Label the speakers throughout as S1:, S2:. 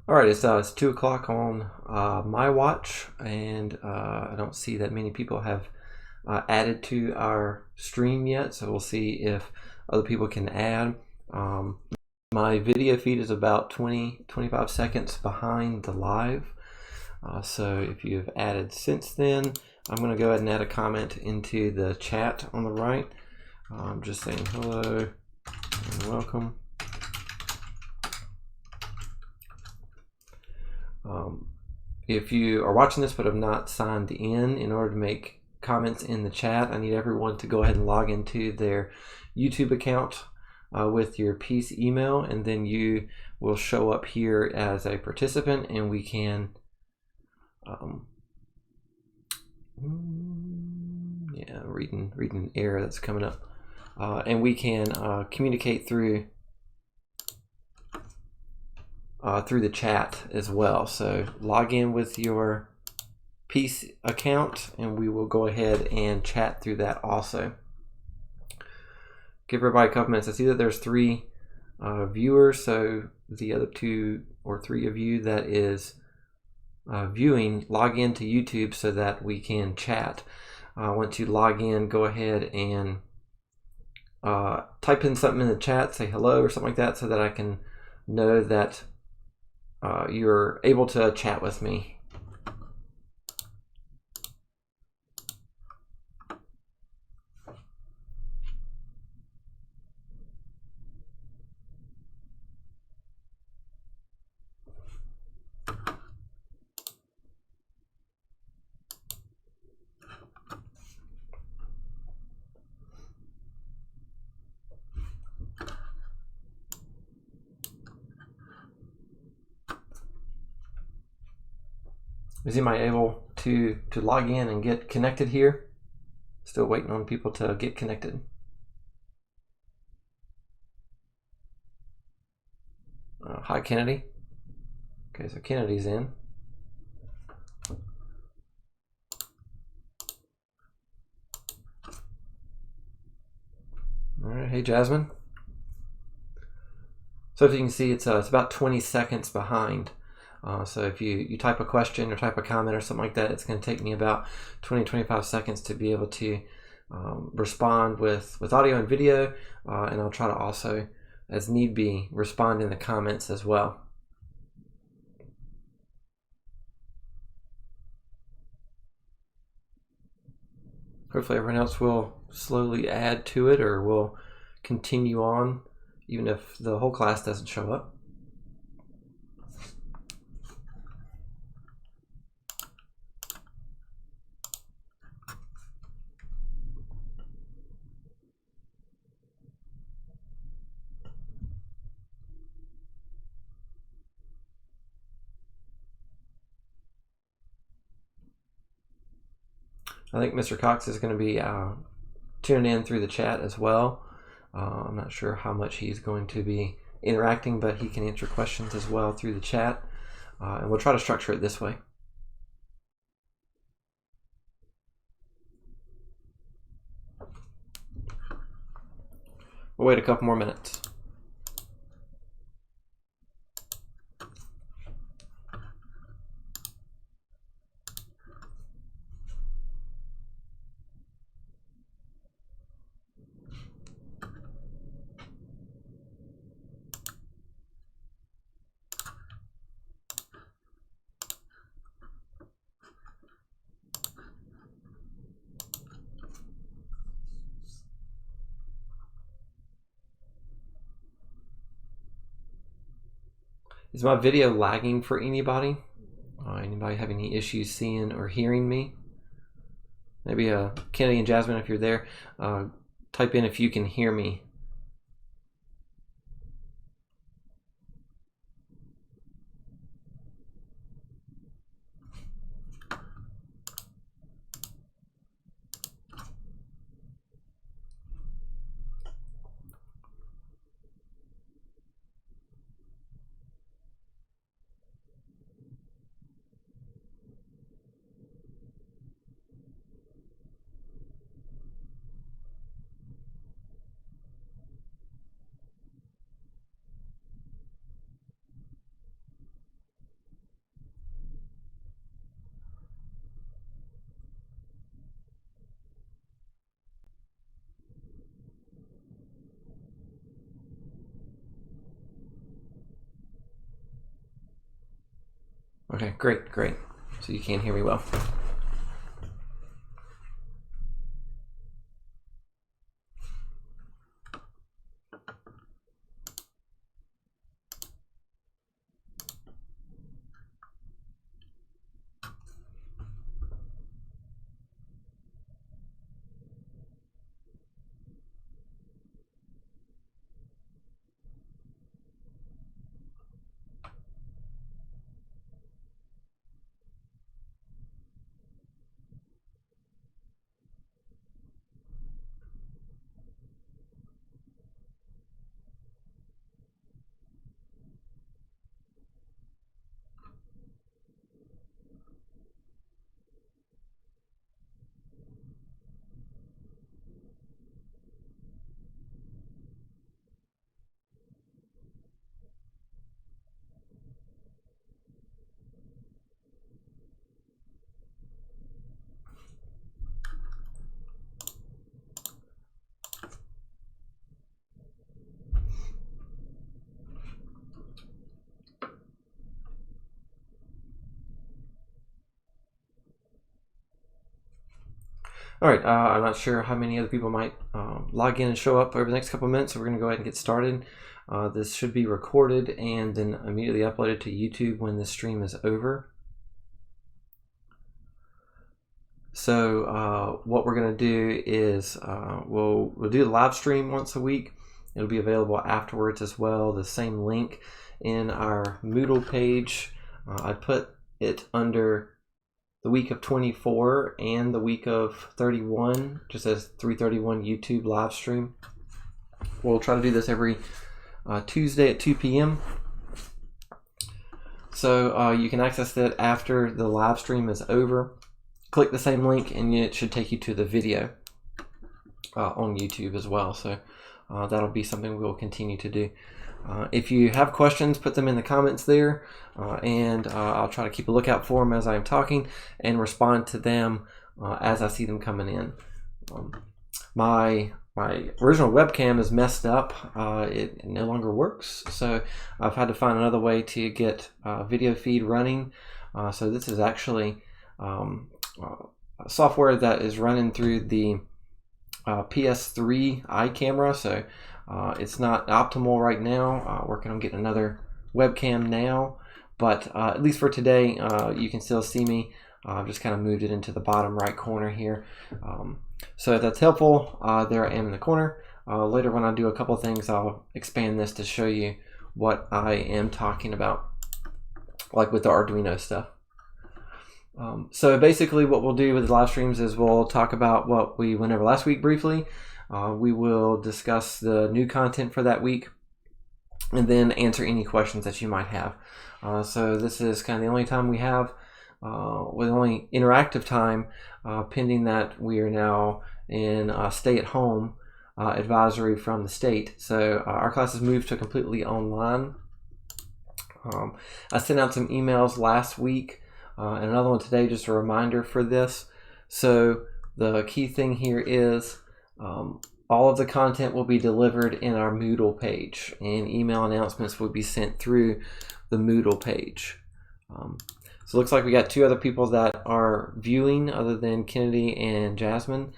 S1: All right, it's 2 o'clock on my watch, and I don't see that many people have added to our stream yet, so we'll see if other people can add. My video feed is about 20-25 seconds behind the live, so if you have added since then, I'm going to go ahead and add a comment into the chat on the right. I'm just saying hello and welcome. If you are watching this but have not signed in order to make comments in the chat, I need everyone to go ahead and log into their YouTube account with your piece email, and then you will show up here as a participant, and we can reading an error that's coming up, and we can communicate through the chat as well. So log in with your piece account and we will go ahead and chat through that also. Give everybody a couple minutes. I see that there's 3 viewers, so the other 2 or 3 of you that is viewing, log into YouTube so that we can chat. Once you log in, go ahead and type in something in the chat, say hello or something like that, so that I can know that you're able to chat with me. Is anybody able to log in and get connected here? Still waiting on people to get connected. Hi, Kennedy. Okay, so Kennedy's in. All right, hey, Jasmine. So if you can see, it's about 20 seconds behind. So if you type a question or type a comment or something like that, it's going to take me about 20-25 seconds to be able to respond with audio and video, and I'll try to also, as need be, respond in the comments as well. Hopefully everyone else will slowly add to it or will continue on even if the whole class doesn't show up. I think Mr. Cox is going to be tuning in through the chat as well. I'm not sure how much he's going to be interacting, but he can answer questions as well through the chat. And we'll try to structure it this way. We'll wait a couple more minutes. Is my video lagging for anybody? Anybody have any issues seeing or hearing me? Maybe Kennedy and Jasmine, if you're there, type in if you can hear me. Okay, great. So you can hear me well. All right, I'm not sure how many other people might log in and show up over the next couple of minutes, so we're going to go ahead and get started. This should be recorded and then immediately uploaded to YouTube when the stream is over. So what we're going to do is we'll do the live stream once a week. It'll be available afterwards as well. The same link in our Moodle page. I put it under the week of 24 and the week of 31, just as 331 YouTube live stream. We'll try to do this every Tuesday at 2 p.m. So you can access that after the live stream is over. Click the same link and it should take you to the video on YouTube as well. So that'll be something we'll continue to do. If you have questions, put them in the comments there, and I'll try to keep a lookout for them as I'm talking and respond to them as I see them coming in. My original webcam is messed up. It no longer works, so I've had to find another way to get video feed running. So this is actually software that is running through the PS3 iCamera, so it's not optimal right now. Working on getting another webcam now, but at least for today, you can still see me. I've just kind of moved it into the bottom right corner here. So if that's helpful, there I am in the corner. Later when I do a couple of things, I'll expand this to show you what I am talking about, like with the Arduino stuff. So basically what we'll do with the live streams is we'll talk about what we went over last week briefly. We will discuss the new content for that week and then answer any questions that you might have. So this is kind of the only time we have, with only interactive time, pending that we are now in stay-at-home advisory from the state. So our classes moved to completely online. I sent out some emails last week and another one today, just a reminder for this. So the key thing here is all of the content will be delivered in our Moodle page, and email announcements will be sent through the Moodle page. So it looks like we got two other people that are viewing other than Kennedy and Jasmine.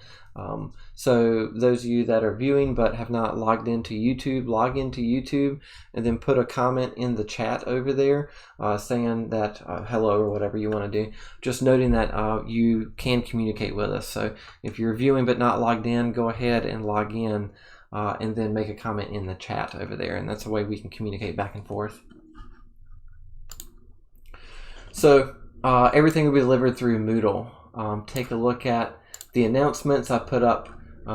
S1: So those of you that are viewing but have not logged into YouTube, log into YouTube and then put a comment in the chat over there saying that hello or whatever you want to do. Just noting that you can communicate with us. So if you're viewing but not logged in, go ahead and log in and then make a comment in the chat over there. And that's the way we can communicate back and forth. So everything will be delivered through Moodle. Take a look at the announcements. I put up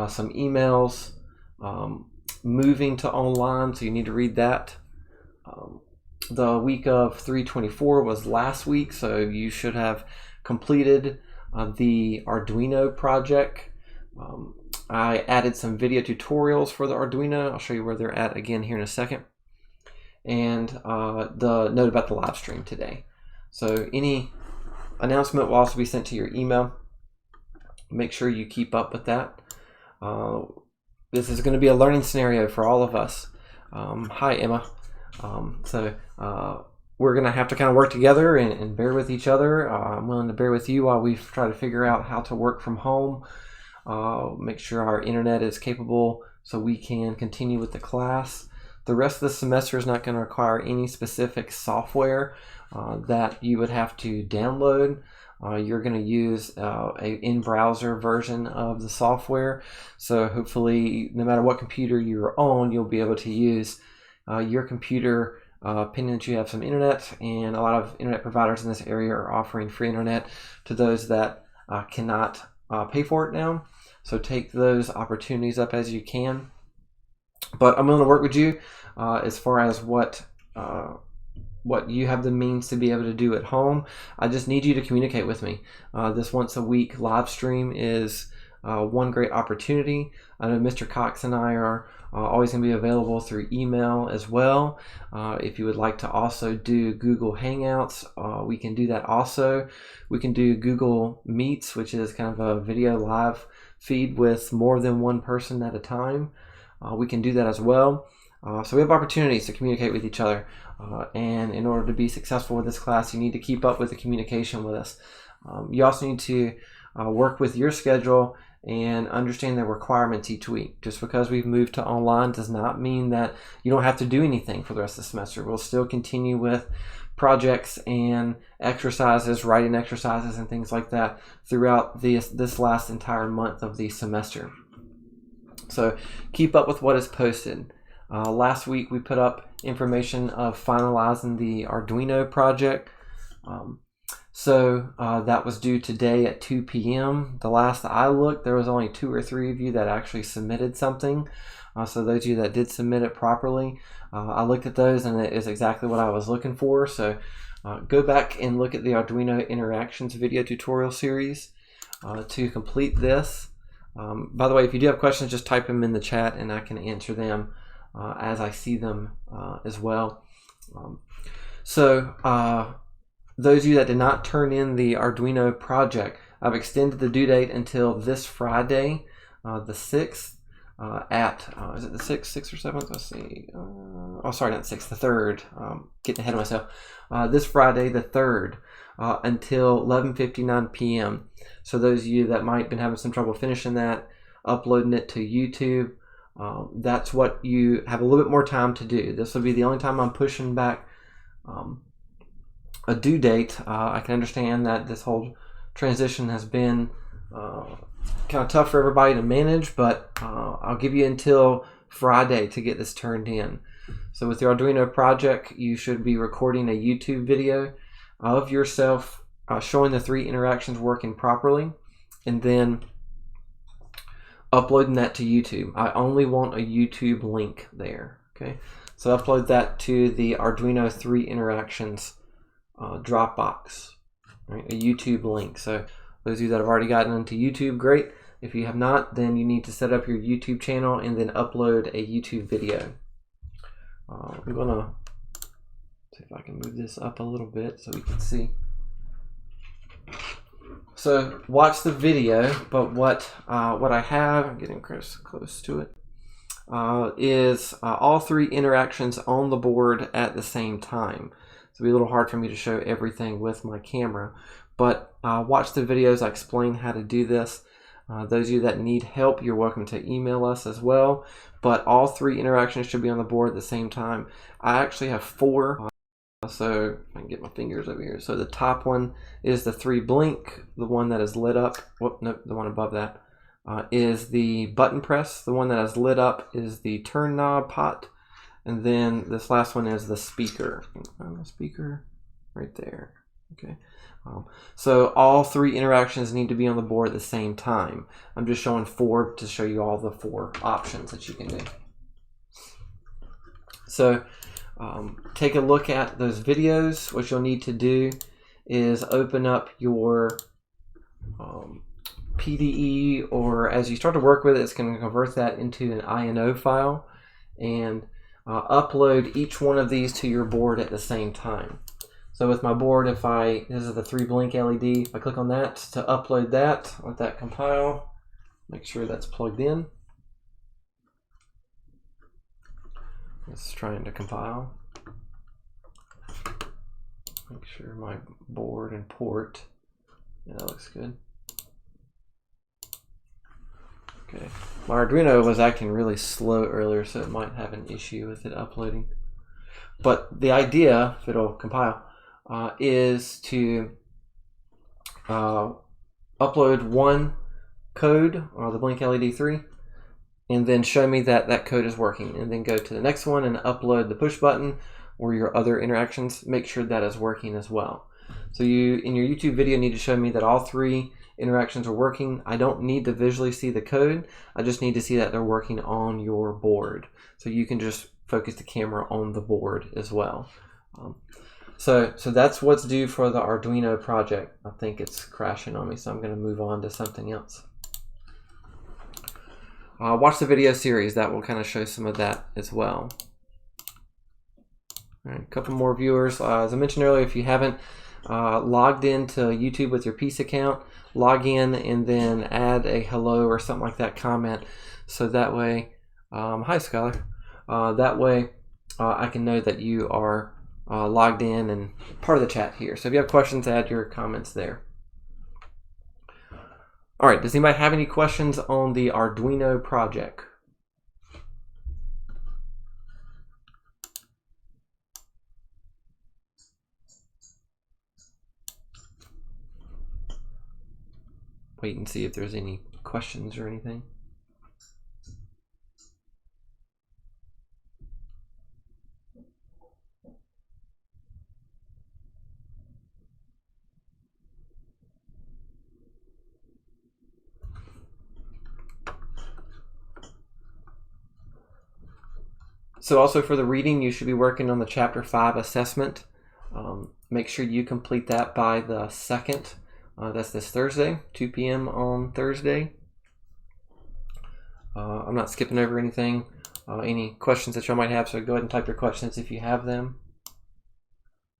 S1: some emails moving to online, so you need to read that. The week of 3/24 was last week, so you should have completed the Arduino project. I added some video tutorials for the Arduino. I'll show you where they're at again here in a second. And the note about the live stream today. So any announcement will also be sent to your email. Make sure you keep up with that. This is going to be a learning scenario for all of us. Hi, Emma. So we're going to have to kind of work together and bear with each other. I'm willing to bear with you while we try to figure out how to work from home, make sure our internet is capable so we can continue with the class. The rest of the semester is not going to require any specific software that you would have to download. You're going to use a in-browser version of the software. So hopefully, no matter what computer you're on, you'll be able to use your computer, pending that you have some internet. And a lot of internet providers in this area are offering free internet to those that cannot pay for it now. So take those opportunities up as you can. But I'm going to work with you as far as what you have the means to be able to do at home. I just need you to communicate with me. This once a week live stream is one great opportunity. I know Mr. Cox and I are always going to be available through email as well. If you would like to also do Google Hangouts, we can do that also. We can do Google Meets, which is kind of a video live feed with more than one person at a time. We can do that as well. So we have opportunities to communicate with each other. And in order to be successful with this class, you need to keep up with the communication with us. You also need to work with your schedule and understand the requirements each week. Just because we've moved to online does not mean that you don't have to do anything for the rest of the semester. We'll still continue with projects and exercises, writing exercises and things like that throughout this last entire month of the semester. So keep up with what is posted. Last week we put up information of finalizing the Arduino project. So that was due today at 2 p.m. The last I looked, there was only 2 or 3 of you that actually submitted something. So those of you that did submit it properly, I looked at those and it is exactly what I was looking for. So go back and look at the Arduino Interactions video tutorial series to complete this. By the way, if you do have questions, just type them in the chat and I can answer them as I see them as well. Those of you that did not turn in the Arduino project, I've extended the due date until this Friday, the 6th, is it the 6th, 6th or 7th? Let's see. Oh, sorry, not the 6th, the 3rd. Getting ahead of myself. This Friday, the 3rd, until 11:59 p.m. So those of you that might have been having some trouble finishing that, uploading it to YouTube, that's what you have a little bit more time to do. This will be the only time I'm pushing back a due date. I can understand that this whole transition has been kind of tough for everybody to manage, but I'll give you until Friday to get this turned in. So with the Arduino project, you should be recording a YouTube video of yourself showing the 3 interactions working properly, and then uploading that to YouTube. I only want a YouTube link there. Okay, so upload that to the Arduino 3 interactions Dropbox, right? A YouTube link. So those of you that have already gotten into YouTube, great. If you have not, then you need to set up your YouTube channel and then upload a YouTube video. I'm gonna see if I can move this up a little bit so we can see. So watch the video, but what I have, I'm getting close to it, is all 3 interactions on the board at the same time. So it'll be a little hard for me to show everything with my camera, but watch the videos. I explain how to do this. Those of you that need help, you're welcome to email us as well, but all 3 interactions should be on the board at the same time. I actually have 4. So I can get my fingers over here. So the top one is the 3 blink. The one that is lit up, whoop, nope, the one above that is the button press. The one that is lit up is the turn knob pot. And then this last one is the speaker. Find the speaker right there. Okay. So all 3 interactions need to be on the board at the same time. I'm just showing 4 to show you all the 4 options that you can do. So take a look at those videos. What you'll need to do is open up your PDE, or as you start to work with it, it's going to convert that into an INO file and upload each one of these to your board at the same time. So with my board, this is the 3 blink LED, if I click on that to upload that, let that compile, make sure that's plugged in. It's trying to compile. Make sure my board and port. Yeah, that looks good. Okay, my Arduino was acting really slow earlier, so it might have an issue with it uploading. But the idea, if it'll compile, is to upload one code, or the blink LED 3, and then show me that that code is working, and then go to the next one and upload the push button or your other interactions. Make sure that is working as well. So you, in your YouTube video, need to show me that all 3 interactions are working. I don't need to visually see the code. I just need to see that they're working on your board. So you can just focus the camera on the board as well. So that's what's due for the Arduino project. I think it's crashing on me, so I'm going to move on to something else. Watch the video series. That will kind of show some of that as well. All right, a couple more viewers. As I mentioned earlier, if you haven't logged into YouTube with your Peace account, log in and then add a hello or something like that comment. So that way, hi Skylar. That way I can know that you are logged in and part of the chat here. So if you have questions, add your comments there. All right, does anybody have any questions on the Arduino project? Wait and see if there's any questions or anything. So also for the reading, you should be working on the Chapter 5 assessment. Make sure you complete that by the 2nd. That's this Thursday, 2 p.m. on Thursday. I'm not skipping over anything, any questions that y'all might have, so go ahead and type your questions if you have them.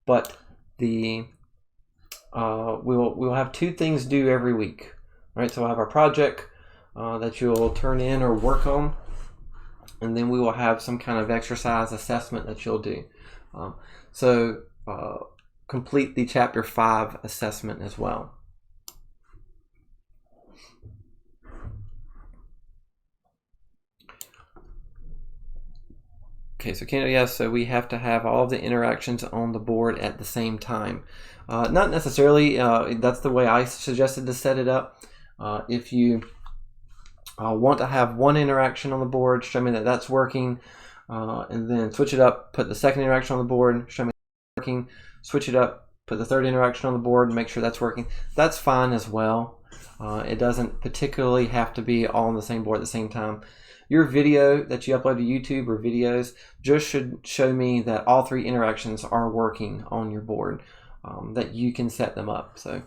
S1: But the we'll have 2 things due every week, right? So we'll have our project that you'll turn in or work on, and then we will have some kind of exercise assessment that you'll do. Complete the Chapter 5 assessment as well. Okay, so yes, so we have to have all of the interactions on the board at the same time. Not necessarily, that's the way I suggested to set it up. If you want to have one interaction on the board, show me that that's working, and then switch it up, put the second interaction on the board, show me that's working, switch it up, put the third interaction on the board, and make sure that's working. That's fine as well. It doesn't particularly have to be all on the same board at the same time. Your video that you upload to YouTube or videos just should show me that all 3 interactions are working on your board, that you can set them up. So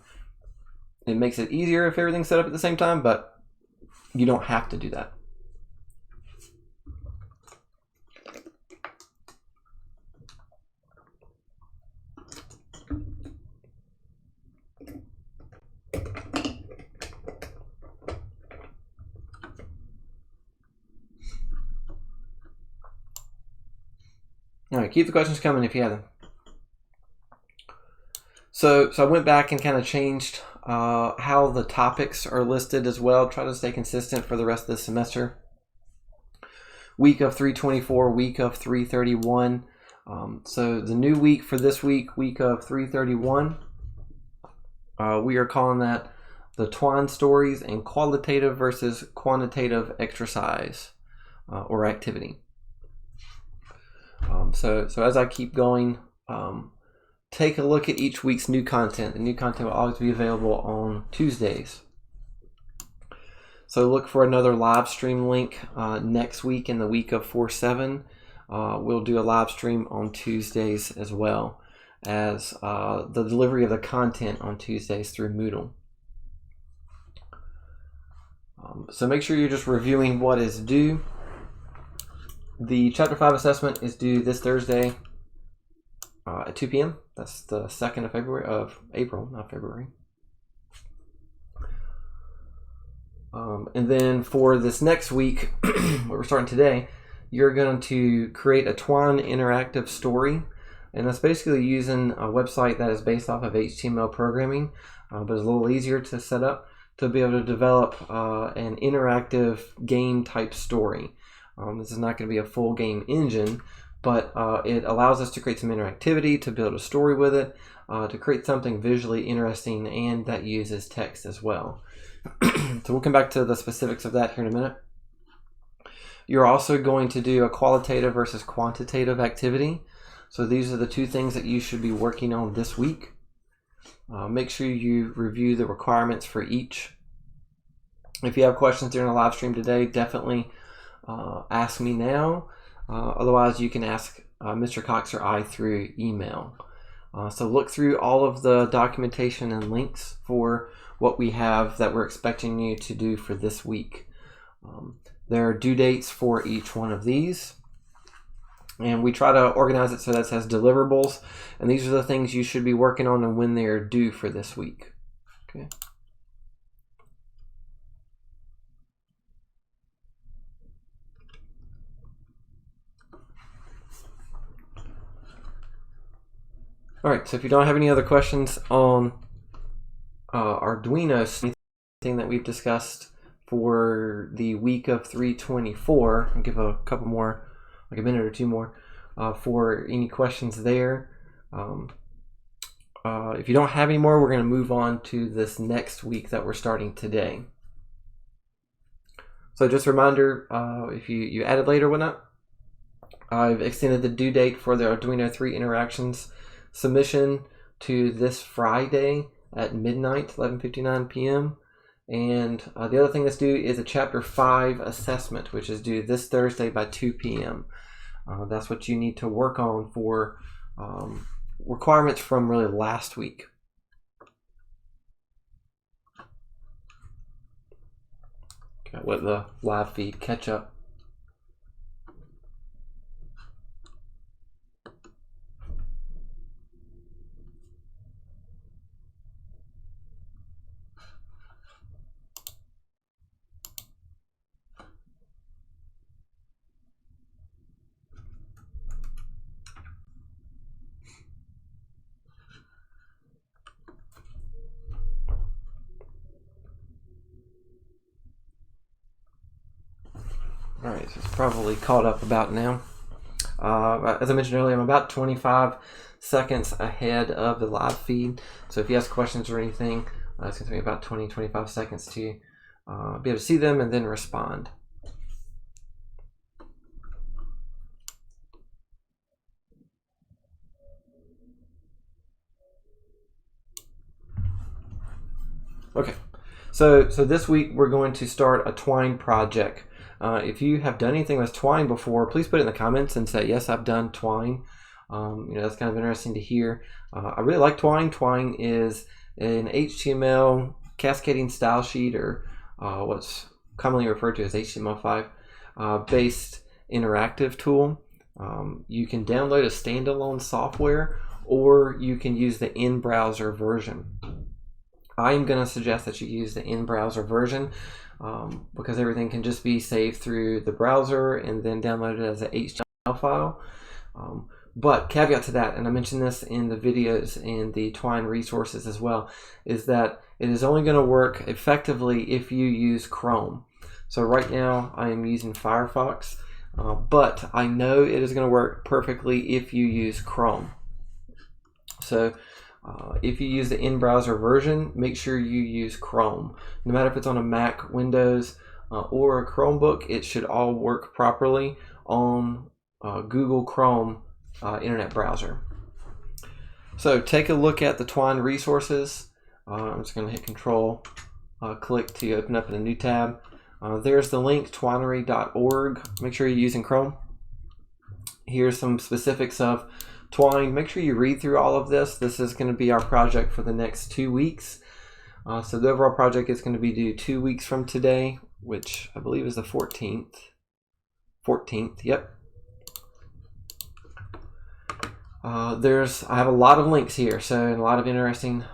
S1: it makes it easier if everything's set up at the same time, but you don't have to do that. All right, keep the questions coming if you have them. So I went back and kind of changed how the topics are listed as well. Try to stay consistent for the rest of the semester. Week of 324, week of 331. So the new week for this week, week of 331, we are calling that the Twine Stories and Qualitative versus Quantitative Exercise or Activity. So as I keep going, take a look at each week's new content. The new content will always be available on Tuesdays. So look for another live stream link next week in the week of 4/7. We'll do a live stream on Tuesdays as well as the delivery of the content on Tuesdays through Moodle. So make sure you're just reviewing what is due. The Chapter 5 assessment is due this Thursday at 2 p.m. That's the 2nd of April, not February. And then for this next week, what we're starting today, you're going to create a Twine interactive story, and that's basically using a website that is based off of HTML programming, but it's a little easier to set up to be able to develop an interactive game type story. This is not going to be a full game engine, but it allows us to create some interactivity, to build a story with it, to create something visually interesting and that uses text as well. So we'll come back to the specifics of that here in a minute. You're also going to do a qualitative versus quantitative activity. So these are the two things that you should be working on this week. Make sure you review the requirements for each. If you have questions during the live stream today, definitely ask me now. Otherwise, you can ask Mr. Cox or I through email. So look through all of the documentation and links for what we have that we're expecting you to do for this week. There are due dates for each one of these, and we try to organize it so that it says deliverables, and these are the things you should be working on and when they are due for this week. Okay. All right, so if you don't have any other questions on Arduino, anything that we've discussed for the week of 3/24, I'll give a couple more, like a minute or two more, for any questions there. If you don't have any more, we're going to move on to this next week that we're starting today. So just a reminder, if you added late or whatnot, I've extended the due date for the Arduino 3 interactions submission to this Friday at midnight, 11:59 p.m. And the other thing that's due is a Chapter 5 assessment, which is due this Thursday by 2 p.m. That's what you need to work on for requirements from really last week. Got what the live feed catch up. All right, so it's probably caught up about now. As I mentioned earlier, I'm about 25 seconds ahead of the live feed. So if you ask questions or anything, it's going to take me about 20-25 seconds to be able to see them and then respond. Okay, so this week we're going to start a Twine project. If you have done anything with Twine before, please put it in the comments and say, yes, I've done Twine. That's kind of interesting to hear. I really like Twine. Twine is an HTML cascading style sheet, or what's commonly referred to as HTML5 based interactive tool. You can download a standalone software, or you can use the in-browser version. I'm going to suggest that you use the in-browser version because everything can just be saved through the browser and then downloaded as an HTML file. But caveat to that, and I mentioned this in the videos and the Twine resources as well, is that it is only going to work effectively if you use Chrome. So right now I am using Firefox, but I know it is going to work perfectly if you use Chrome. So if you use the in-browser version, make sure you use Chrome. No matter if it's on a Mac, Windows, or a Chromebook, it should all work properly on Google Chrome internet browser. So take a look at the Twine resources. I'm just going to hit Control, click to open up in a new tab. There's the link, twinery.org. Make sure you're using Chrome. Here's some specifics of Twine. Make sure you read through all of this. This is going to be our project for the next 2 weeks. So the overall project is going to be due 2 weeks from today, which I believe is the 14th. 14th, yep. I have a lot of links here, so a lot of interesting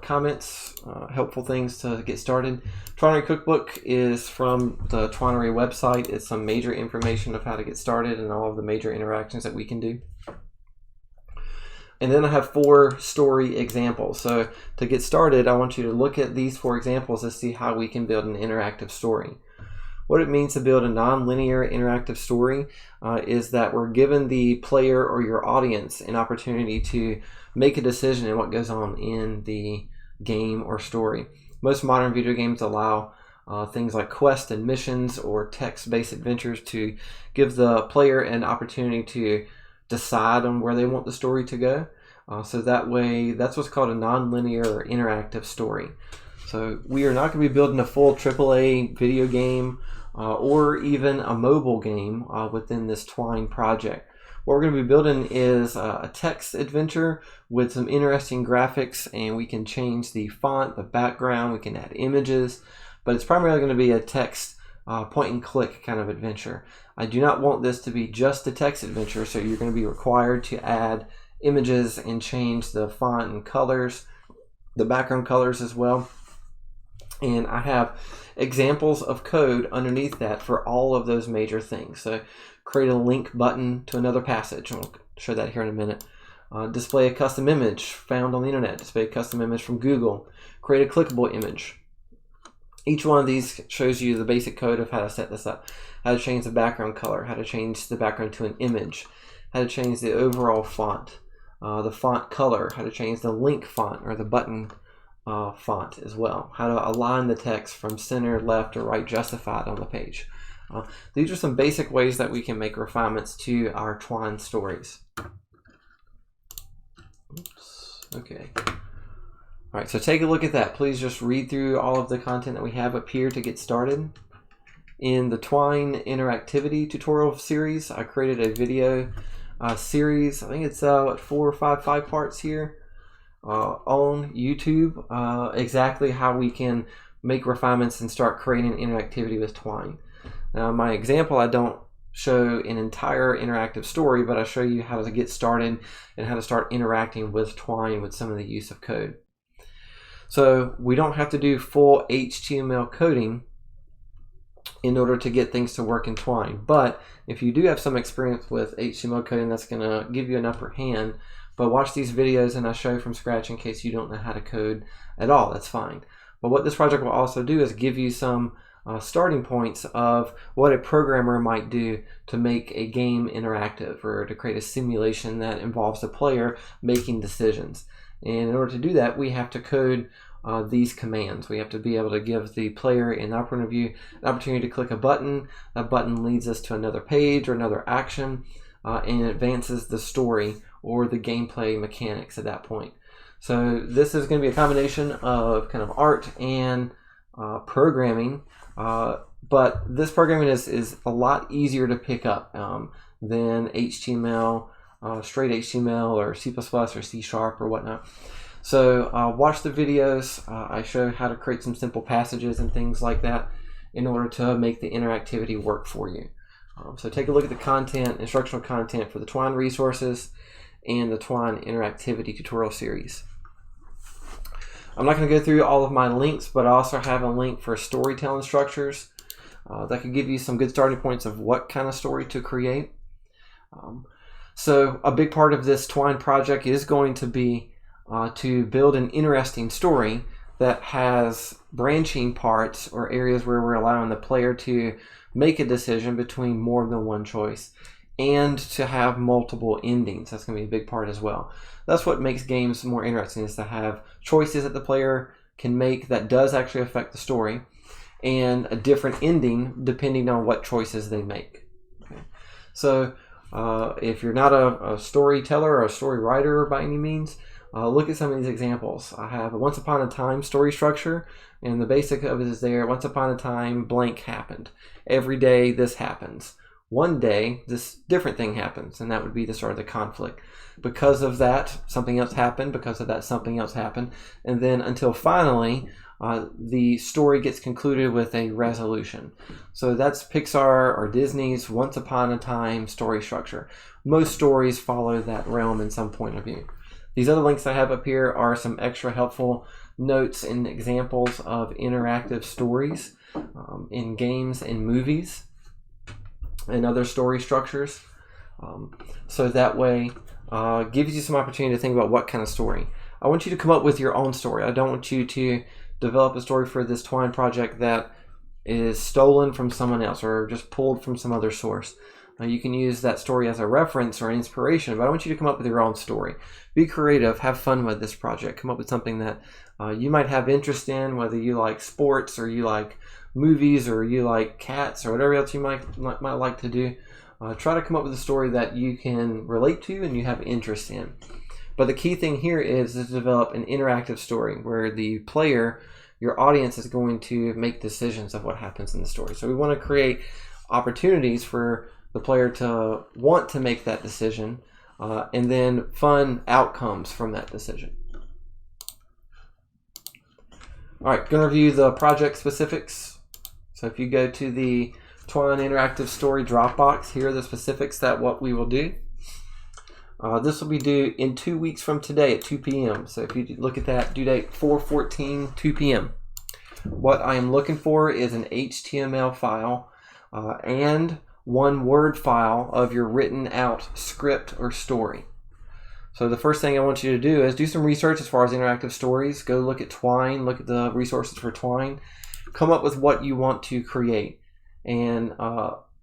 S1: comments, helpful things to get started. Twinery Cookbook is from the Twinery website. It's some major information of how to get started and all of the major interactions that we can do. And then I have 4 story examples. So to get started, I want you to look at these 4 examples to see how we can build an interactive story. What it means to build a non-linear interactive story is that we're given the player or your audience an opportunity to make a decision in what goes on in the game or story. Most modern video games allow things like quests and missions or text-based adventures to give the player an opportunity to decide on where they want the story to go. So that way, that's what's called a non-linear or interactive story. So we are not going to be building a full AAA video game or even a mobile game within this Twine project. What we're going to be building is a text adventure with some interesting graphics, and we can change the font, the background, we can add images, but it's primarily going to be a text point and click kind of adventure. I do not want this to be just a text adventure, so you're going to be required to add images and change the font and colors, the background colors as well. And I have examples of code underneath that for all of those major things. So create a link button to another passage. I'll show that here in a minute. Display a custom image found on the internet. Display a custom image from Google. Create a clickable image. Each one of these shows you the basic code of how to set this up. How to change the background color. How to change the background to an image. How to change the overall font. The font color. How to change the link font or the button font as well. How to align the text from center, left, or right justified on the page. These are some basic ways that we can make refinements to our Twine stories. Oops. Okay. All right, so take a look at that. Please just read through all of the content that we have up here to get started. In the Twine interactivity tutorial series, I created a video series. I think it's 4 or 5 parts here. On YouTube, exactly how we can make refinements and start creating interactivity with Twine. Now, my example, I don't show an entire interactive story, but I show you how to get started and how to start interacting with Twine with some of the use of code. So we don't have to do full HTML coding in order to get things to work in Twine, but if you do have some experience with HTML coding, that's going to give you an upper hand. But watch these videos and I show you from scratch in case you don't know how to code at all. That's fine. But what this project will also do is give you some starting points of what a programmer might do to make a game interactive or to create a simulation that involves the player making decisions. And in order to do that, we have to code these commands. We have to be able to give the player an opportunity to click a button. That button leads us to another page or another action and advances the story or the gameplay mechanics at that point. So this is going to be a combination of kind of art and programming, but this programming is a lot easier to pick up than HTML, straight HTML or C++ or C# or whatnot. So watch the videos. I show how to create some simple passages and things like that in order to make the interactivity work for you. So take a look at the content, instructional content for the Twine resources and the Twine interactivity tutorial series. I'm not going to go through all of my links, but I also have a link for storytelling structures that could give you some good starting points of what kind of story to create. So a big part of this Twine project is going to be to build an interesting story that has branching parts or areas where we're allowing the player to make a decision between more than one choice and to have multiple endings. That's going to be a big part as well. That's what makes games more interesting, is to have choices that the player can make that does actually affect the story and a different ending depending on what choices they make. Okay. So if you're not a storyteller or a story writer by any means, look at some of these examples. I have a once upon a time story structure, and the basic of it is there. Once upon a time, blank happened. Every day this happens. One day this different thing happens, and that would be the start of the conflict. Because of that, something else happened. Because of that, something else happened. And then until finally, the story gets concluded with a resolution. So that's Pixar or Disney's once upon a time story structure. Most stories follow that realm in some point of view. These other links I have up here are some extra helpful notes and examples of interactive stories in games and movies and other story structures. So that way gives you some opportunity to think about what kind of story. I want you to come up with your own story. I don't want you to develop a story for this Twine project that is stolen from someone else or just pulled from some other source. You can use that story as a reference or an inspiration, but I want you to come up with your own story. Be creative, have fun with this project. Come up with something that you might have interest in, whether you like sports or you like movies or you like cats or whatever else you might like to do. Try to come up with a story that you can relate to and you have interest in. But the key thing here is to develop an interactive story where the player, your audience, is going to make decisions of what happens in the story. So we want to create opportunities for the player to want to make that decision, and then fun outcomes from that decision. All right, going to review the project specifics. So if you go to the Twine Interactive Story Dropbox, here are the specifics that what we will do. This will be due in 2 weeks from today at 2 p.m. So if you look at that, due date 4/14, 2 p.m. What I am looking for is an HTML file and one Word file of your written out script or story. So the first thing I want you to do is do some research as far as interactive stories. Go look at Twine, look at the resources for Twine, come up with what you want to create. And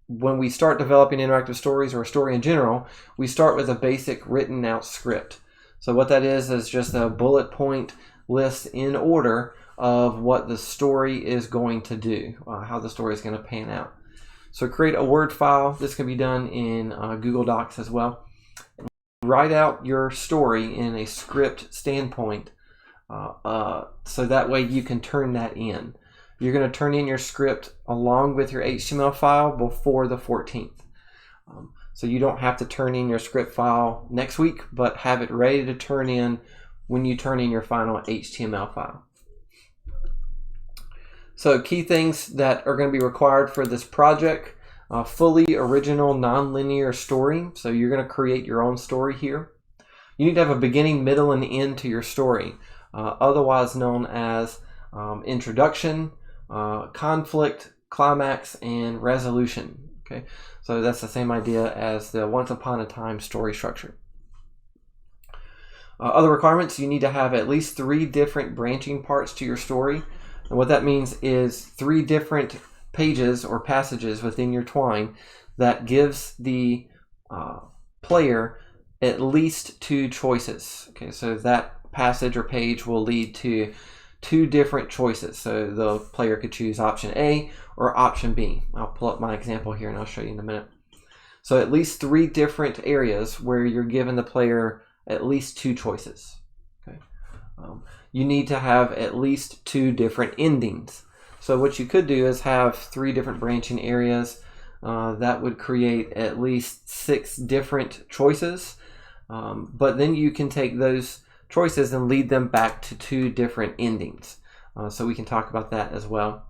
S1: when we start developing interactive stories or a story in general, we start with a basic written out script. So what that is just a bullet point list in order of what the story is going to do, how the story is going to pan out. So create a Word file. This can be done in Google Docs as well. Write out your story in a script standpoint so that way you can turn that in. You're going to turn in your script along with your HTML file before the 14th. So you don't have to turn in your script file next week, but have it ready to turn in when you turn in your final HTML file. So key things that are going to be required for this project: fully original non-linear story. So you're going to create your own story here. You need to have a beginning, middle, and end to your story, otherwise known as introduction, conflict, climax, and resolution. Okay, so that's the same idea as the Once Upon a Time story structure. Other requirements: you need to have at least 3 different branching parts to your story. And what that means is 3 different pages or passages within your Twine that gives the player at least 2 choices. Okay, so that passage or page will lead to 2 different choices. So the player could choose option A or option B. I'll pull up my example here and I'll show you in a minute. So at least 3 different areas where you're giving the player at least 2 choices. Okay. You need to have at least 2 different endings. So what you could do is have 3 different branching areas. That would create at least 6 different choices. But then you can take those choices and lead them back to 2 different endings. So we can talk about that as well.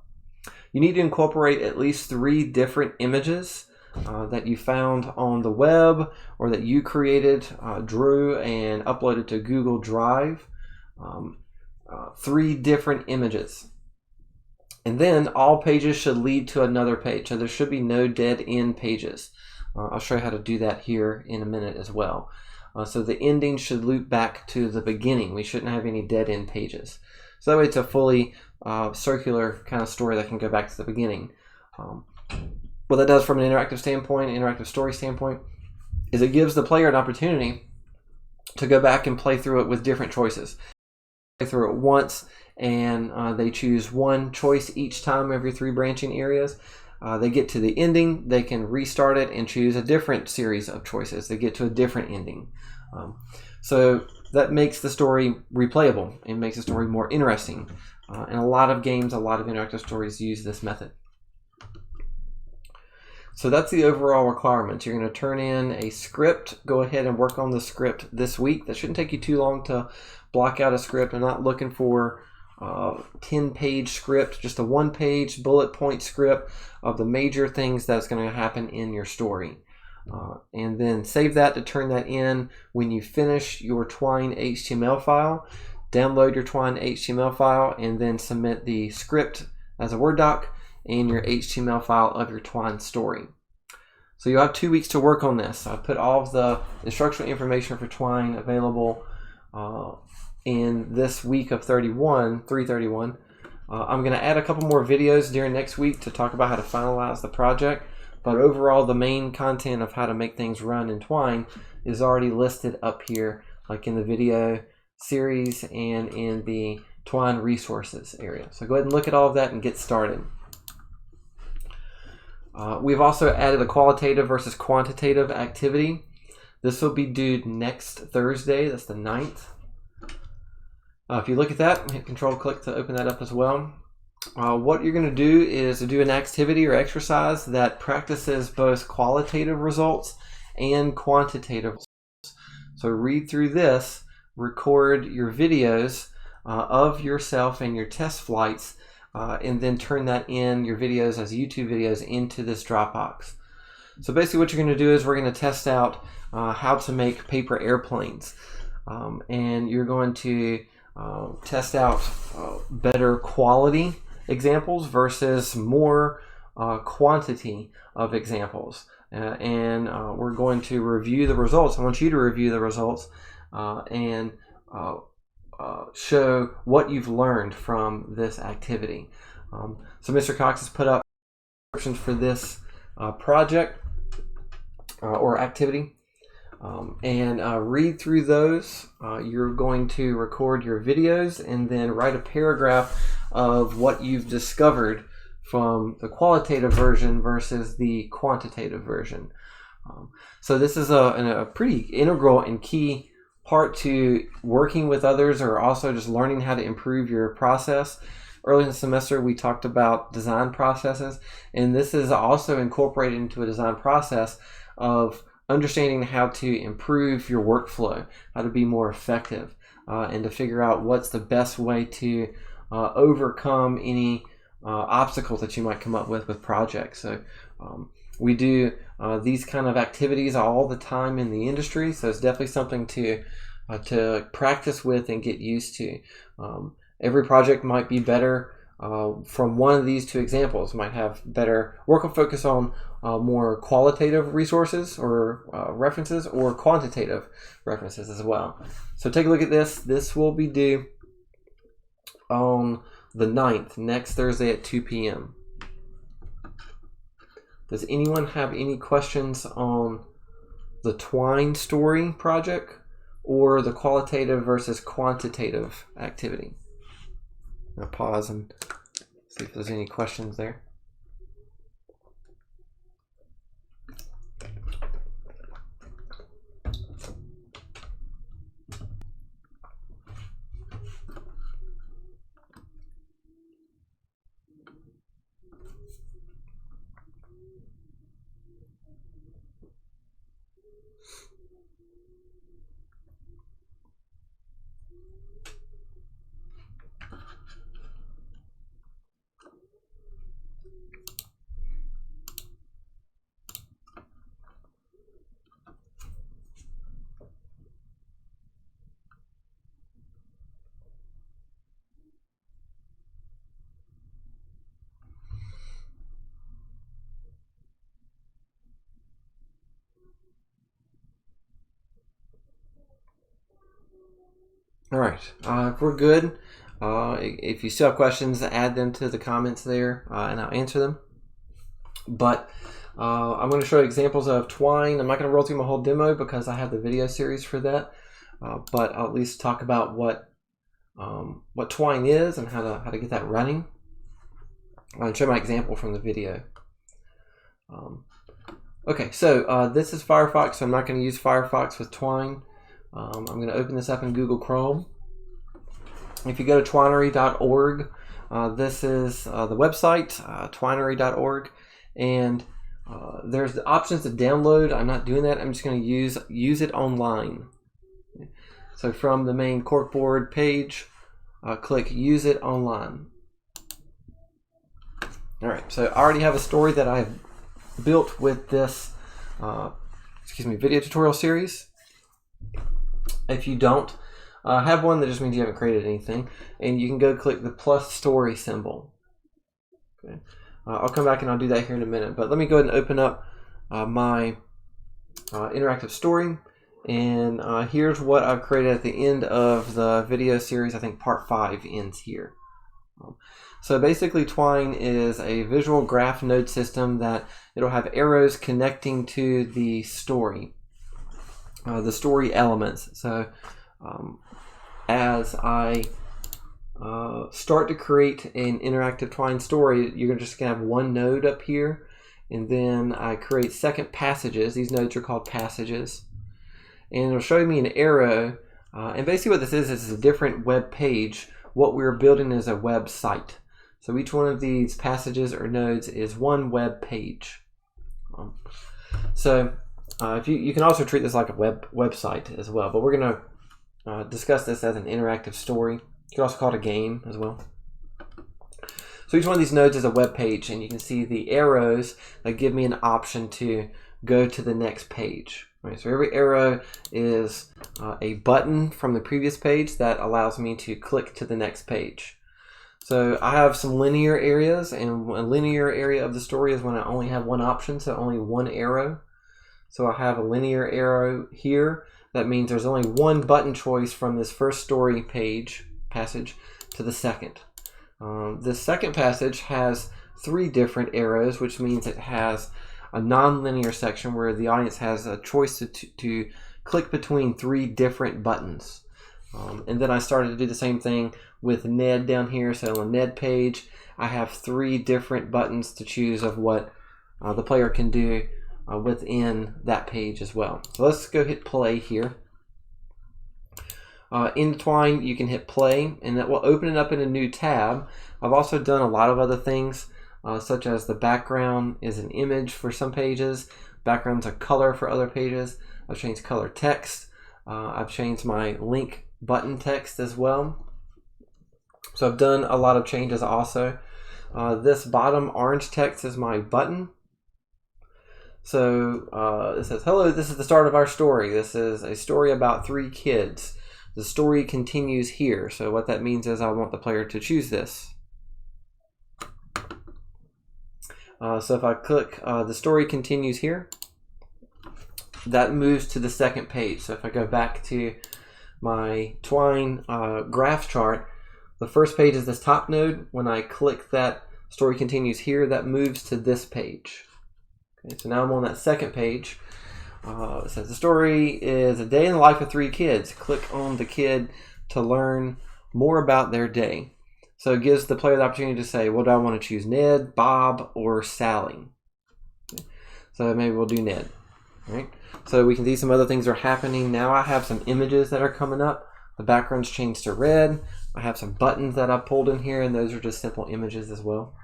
S1: You need to incorporate at least 3 different images that you found on the web or that you created, drew, and uploaded to Google Drive. 3 different images. And then all pages should lead to another page. So there should be no dead end pages. I'll show you how to do that here in a minute as well. So the ending should loop back to the beginning. We shouldn't have any dead end pages. So that way it's a fully circular kind of story that can go back to the beginning. What that does from an interactive standpoint, interactive story standpoint, is it gives the player an opportunity to go back and play through it with different choices. Play through it once and they choose 1 choice each time of your 3 branching areas. They get to the ending, they can restart it and choose a different series of choices. They get to a different ending. So that makes the story replayable and makes the story more interesting. And a lot of games, a lot of interactive stories use this method. So that's the overall requirements. You're going to turn in a script. Go ahead and work on the script this week. That shouldn't take you too long to block out a script. I'm not looking for 10-page script, just a 1-page bullet point script of the major things that's going to happen in your story. And then save that to turn that in when you finish your Twine HTML file. Download your Twine HTML file and then submit the script as a Word doc and your HTML file of your Twine story. So you'll have 2 weeks to work on this. I put all of the instructional information for twine available in this week of 331. I'm going to add a couple more videos during next week to talk about how to finalize the project. But overall, the main content of how to make things run in twine is already listed up here, like in the video series and in the twine resources area. So go ahead and look at all of that and get started. We've also added a qualitative versus quantitative activity. This will be due next Thursday, that's the 9th. If you look at that, hit Control-click to open that up as well. What you're going to do is to do an activity or exercise that practices both qualitative results and quantitative results. So read through this, record your videos of yourself and your test flights, and then turn that in, your videos as YouTube videos, into this Dropbox. So basically what you're going to do is we're going to test out how to make paper airplanes. And you're going to test out better quality examples versus more quantity of examples. And we're going to review the results. I want you to review the results and show what you've learned from this activity. So Mr. Cox has put up descriptions for this project or activity. And read through those. You're going to record your videos and then write a paragraph of what you've discovered from the qualitative version versus the quantitative version. So this is a pretty integral and key part to working with others, or also just learning how to improve your process. Early in the semester we talked about design processes, and this is also incorporated into a design process of understanding how to improve your workflow, how to be more effective, and to figure out what's the best way to overcome any obstacles that you might come up with projects. So we do these kind of activities all the time in the industry, so it's definitely something to practice with and get used to. Every project might be better from one of these two examples. Might have better work and focus on more qualitative resources or references, or quantitative references as well. So take a look at this. This will be due on the 9th, next Thursday at 2 p.m. Does anyone have any questions on the twine story project or the qualitative versus quantitative activity? I'll pause and see if there's any questions there. All right, if we're good, if you still have questions, add them to the comments there, and I'll answer them. But I'm going to show you examples of twine. I'm not going to roll through my whole demo because I have the video series for that, but I'll at least talk about what twine is and how to get that running. I'll show my example from the video. Okay, so this is Firefox, so I'm not going to use Firefox with twine. I'm going to open this up in Google Chrome. If you go to twinery.org, this is the website, twinery.org, and there's the options to download. I'm not doing that. I'm just going to use it online. So from the main corkboard page, click Use It Online. All right, so I already have a story that I've built with this video tutorial series. If you don't have one, that just means you haven't created anything, and you can go click the plus story symbol. Okay. I'll come back and I'll do that here in a minute, but let me go ahead and open up my interactive story. And here's what I've created at the end of the video series. I think part 5 ends here. So basically, Twine is a visual graph node system that it'll have arrows connecting to the story elements. So as I start to create an interactive Twine story, you're just going to have one node up here, and then I create second passages. These nodes are called passages, and it'll show me an arrow. And basically what this is a different web page. What we're building is a website. So each one of these passages or nodes is one web page. If you can also treat this like a website as well, but we're going to discuss this as an interactive story. You can also call it a game as well. So each one of these nodes is a web page, and you can see the arrows that give me an option to go to the next page. Right, so every arrow is a button from the previous page that allows me to click to the next page. So I have some linear areas, and a linear area of the story is when I only have one option, so only one arrow. So I have a linear arrow here. That means there's only one button choice from this first story passage to the second. This second passage has 3 different arrows, which means it has a non-linear section where the audience has a choice to click between 3 different buttons. And then I started to do the same thing with Ned down here. So on the Ned page, I have 3 different buttons to choose of what the player can do within that page as well. So let's go hit play here. In Twine, you can hit play, and that will open it up in a new tab. I've also done a lot of other things, such as the background is an image for some pages, background's a color for other pages. I've changed color text. I've changed my link button text as well. So I've done a lot of changes also. This bottom orange text is my button. So it says, hello, this is the start of our story. This is a story about 3 kids. The story continues here. So what that means is I want the player to choose this. So if I click the story continues here, that moves to the second page. So if I go back to my Twine graph chart, the first page is this top node. When I click that story continues here, that moves to this page. Okay, so now I'm on that second page. It says the story is a day in the life of 3 kids. Click on the kid to learn more about their day. So it gives the player the opportunity to say, what do I want to choose, Ned, Bob, or Sally? Okay. So maybe we'll do Ned. Right? So we can see some other things are happening. Now I have some images that are coming up. The background's changed to red. I have some buttons that I pulled in here, and those are just simple images as well.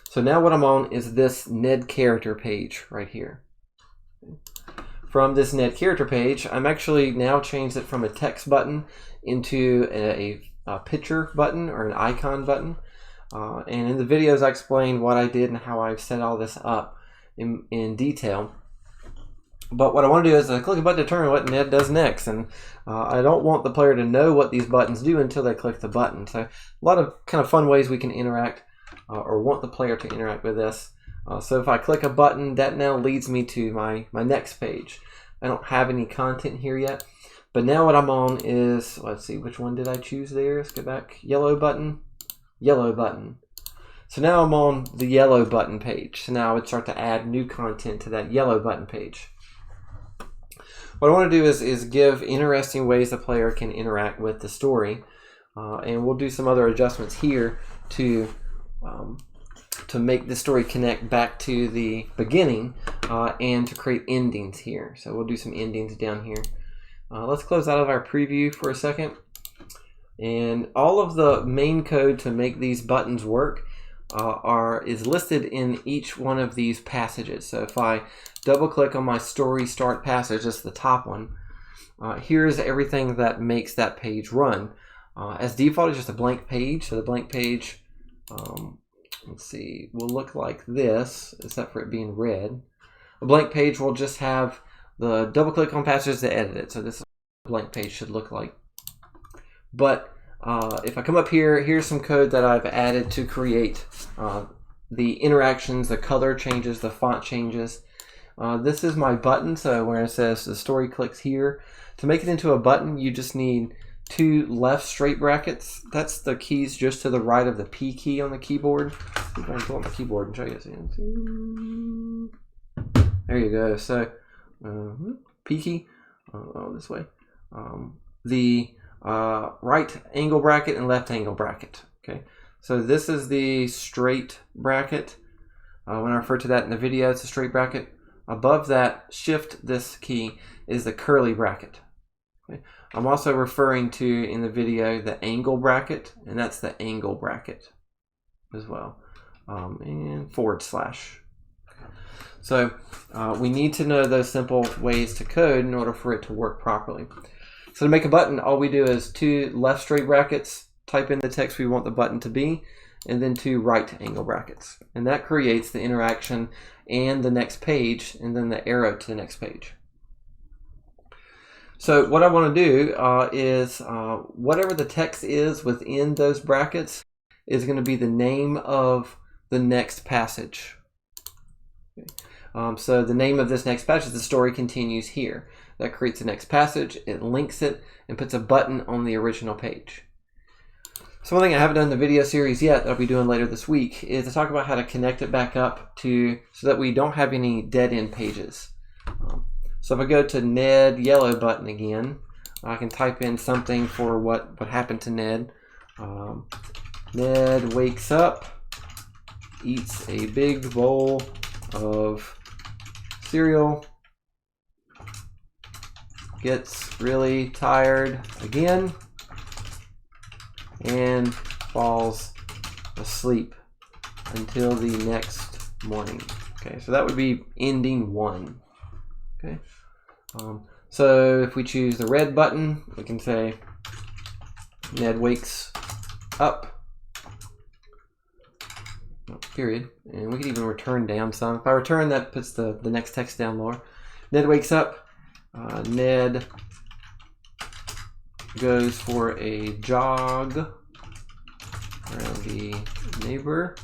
S1: So now what I'm on is this Ned character page right here. From this Ned character page, I'm actually now changed it from a text button into a picture button or an icon button. And in the videos, I explained what I did and how I've set all this up in detail. But what I want to do is I click a button to determine what Ned does next. And I don't want the player to know what these buttons do until they click the button. So a lot of kind of fun ways we can interact or want the player to interact with this. So if I click a button, that now leads me to my next page. I don't have any content here yet. But now what I'm on is, let's see, which one did I choose there? Let's go back. Yellow button, yellow button. So now I'm on the yellow button page. So now I would start to add new content to that yellow button page. What I want to do is give interesting ways the player can interact with the story. And we'll do some other adjustments here to make the story connect back to the beginning and to create endings here. So we'll do some endings down here. Let's close out of our preview for a second. And all of the main code to make these buttons work is listed in each one of these passages. So if I double click on my story start passage, that's the top one, here's everything that makes that page run. As default, it's just a blank page. So the blank page, let's see, will look like this, except for it being red. A blank page will just have the double click on passages to edit it. So this blank page should look like. But if I come up here, here's some code that I've added to create the interactions, the color changes, the font changes. This is my button, so where it says the story clicks here. To make it into a button, you just need 2 left straight brackets. That's the keys just to the right of the P key on the keyboard. I'm going to pull up my keyboard and show you. There you go. So P key, this way. The right angle bracket and left angle bracket. Okay, so this is the straight bracket. When I refer to that in the video, it's a straight bracket. Above that, shift this key, is the curly bracket. Okay. I'm also referring to in the video the angle bracket, and that's the angle bracket as well, and /. So we need to know those simple ways to code in order for it to work properly. So to make a button, all we do is 2 left straight brackets, type in the text we want the button to be, and then 2 right angle brackets. And that creates the interaction and the next page, and then the arrow to the next page. So what I want to do is whatever the text is within those brackets is going to be the name of the next passage. Okay. So the name of this next passage, the story continues here. That creates the next passage, it links it, and puts a button on the original page. So one thing I haven't done in the video series yet that I'll be doing later this week is to talk about how to connect it back up to so that we don't have any dead-end pages. So if I go to Ned yellow button again, I can type in something for what happened to Ned. Ned wakes up, eats a big bowl of cereal, gets really tired again, and falls asleep until the next morning. Okay, so that would be ending 1. Okay, so if we choose the red button, we can say Ned wakes up, period, and we can even return down some. If I return, that puts the next text down lower. Ned wakes up, Ned goes for a jog around the neighborhood.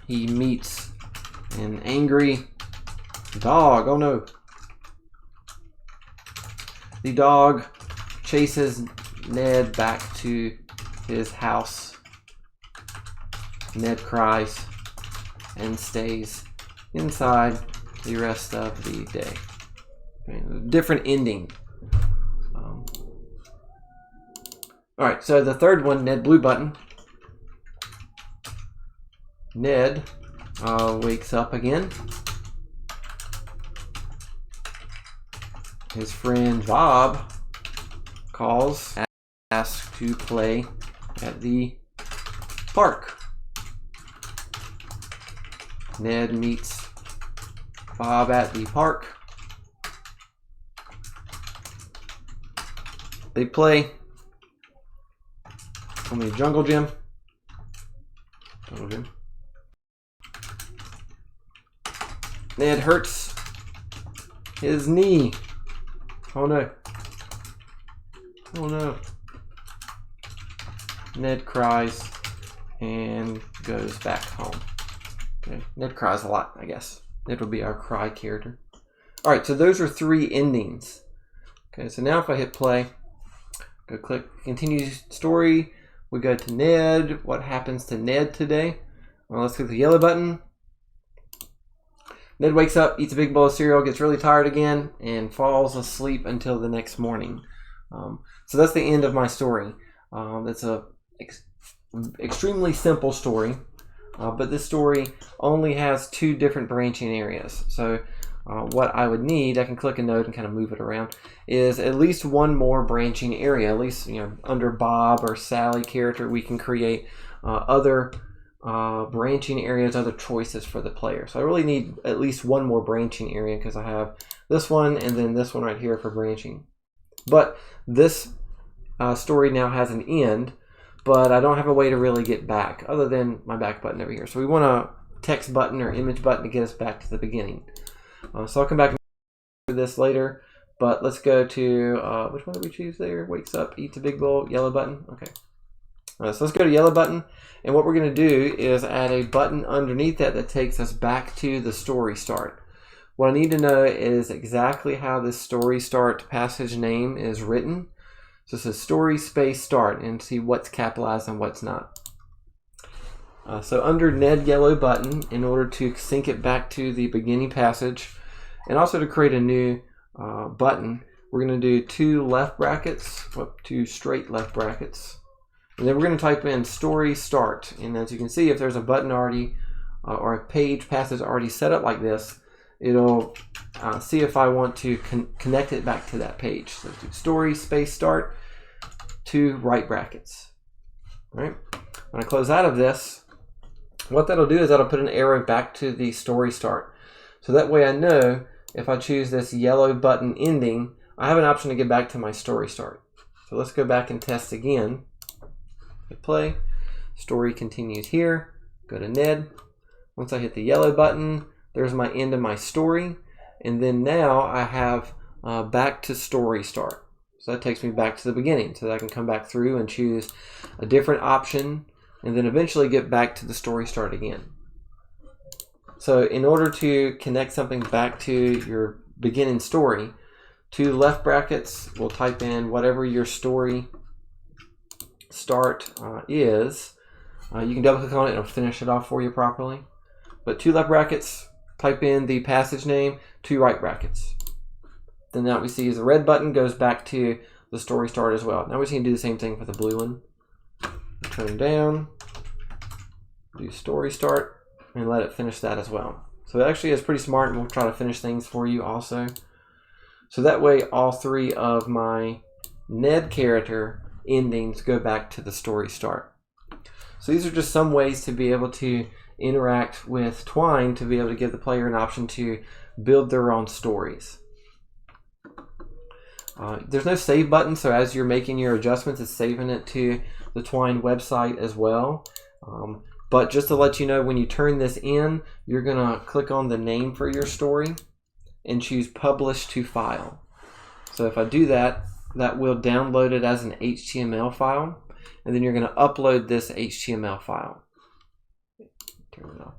S1: He meets an angry dog. Oh no. The dog chases Ned back to his house. Ned cries and stays inside the rest of the day. Okay, different ending. Alright, so the third one, Ned blue button. Ned wakes up again. His friend Bob calls, asks to play at the park. Ned meets Bob at the park. They play on the jungle gym. Ned hurts his knee. Oh no. Oh no. Ned cries and goes back home. Okay. Ned cries a lot, I guess. Ned will be our cry character. Alright, so those are 3 endings. Okay, so now if I hit play, go click continue story, we go to Ned. What happens to Ned today? Well, let's click the yellow button. Ned wakes up, eats a big bowl of cereal, gets really tired again, and falls asleep until the next morning. So that's the end of my story. That's a extremely simple story, but this story only has 2 different branching areas. So what I would need, I can click a node and kind of move it around, is at least 1 more branching area. At least, under Bob or Sally character, we can create other branching areas, other choices for the player. So I really need at least 1 more branching area because I have this one and then this one right here for branching. But this story now has an end, but I don't have a way to really get back other than my back button over here. So we want a text button or image button to get us back to the beginning. So I'll come back to this later, but let's go to, which one did we choose there? Wakes up, eats a big bowl, yellow button. Okay. So let's go to yellow button, and what we're going to do is add a button underneath that takes us back to the story start. What I need to know is exactly how this story start passage name is written. So this is story space start, and see what's capitalized and what's not. So under Ned yellow button, in order to sync it back to the beginning passage, and also to create a new button, we're going to do two straight left brackets. And then we're going to type in story start. And as you can see, if there's a button already or a page passage already set up like this, it'll see if I want to connect it back to that page. So do story space start, two right brackets. All right. When I close out of this, what that'll do is that'll put an arrow back to the story start. So that way I know if I choose this yellow button ending, I have an option to get back to my story start. So let's go back and test again. Hit play. Story continues here. Go to Ned. Once I hit the yellow button, there's my end of my story. And then now I have back to story start. So that takes me back to the beginning so that I can come back through and choose a different option and then eventually get back to the story start again. So in order to connect something back to your beginning story, two left brackets, we'll type in whatever your story start is. You can double click on it, it'll finish it off for you properly. But two left brackets, type in the passage name, two right brackets. Then now what we see is the red button goes back to the story start as well. Now we just need to do the same thing for the blue one. Turn down, do story start, and let it finish that as well. So it actually is pretty smart, and we'll try to finish things for you also. So that way all three of my Ned character endings go back to the story start. So these are just some ways to be able to interact with Twine to be able to give the player an option to build their own stories. There's no save button, so as you're making your adjustments, it's saving it to the Twine website as well. But just to let you know, when you turn this in, you're going to click on the name for your story and choose Publish to File. So if I do that, that will download it as an HTML file, and then you're going to upload this HTML file. Turn it off.